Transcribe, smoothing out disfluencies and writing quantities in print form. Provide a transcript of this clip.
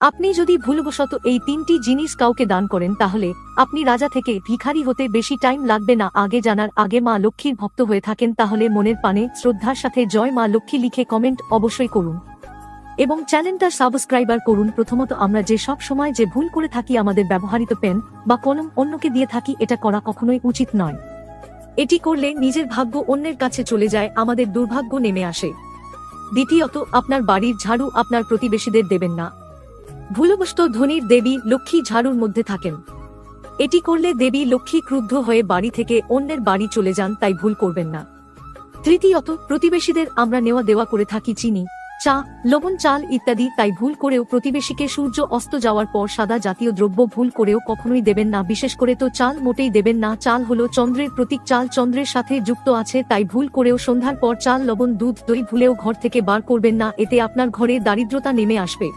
আপনি যদি ভুলবশত এই 3টি জিনিস কাউকে দান করেন তাহলে আপনি রাজা থেকে ভিখারি হতে বেশি টাইম লাগবে না। আগে জানার আগে মা লক্ষ্মীর ভক্ত হয়ে থাকেন তাহলে মনের পানে শ্রদ্ধার সাথে জয় মা লক্ষ্মী লিখে কমেন্ট অবশ্যই করুন এবং চ্যানেলটা সাবস্ক্রাইবার করুন। প্রথমত আমরা যে সব সময় যে ভুল করে থাকি আমাদের ব্যবহৃত পেন বা কলম অন্যকে দিয়ে থাকি, এটা করা কখনোই উচিত নয়। এটি করলে নিজের ভাগ্য অন্যের কাছে চলে যায়, আমাদের দুর্ভাগ্য নেমে আসে। দ্বিতীয়ত, আপনার বাড়ির ঝাড়ু আপনার প্রতিবেশীদের দেবেন না। ভুলবশত ধনীর দেবী লক্ষ্মী ঝাড়ুর মধ্যে থাকেন। এটি করলে দেবী লক্ষ্মী ক্রুদ্ধ হয়ে বাড়ি থেকে অন্যের বাড়ি চলে যান, তাই ভুল করবেন না। তৃতীয়ত, প্রতিবেশীদের আমরা নেওয়া দেওয়া করে থাকি চিনি, চা, লবণ, চাল ইত্যাদি, তাই ভুল করেও প্রতিবেশীকে সূর্য অস্ত যাওয়ার পর সাদা জাতীয় দ্রব্য ভুল করেও কখনোই দেবেন না। বিশেষ করে তো চাল মোটেই দেবেন না। চাল হলো চন্দ্রের প্রতীক, চাল চন্দ্রের সাথে যুক্ত আছে, তাই ভুল করেও সন্ধ্যার পর চাল, লবণ, দুধ, দই ভুলেও ঘর থেকে বার করবেন না, এতে আপনার ঘরে দারিদ্রতা নেমে আসবে।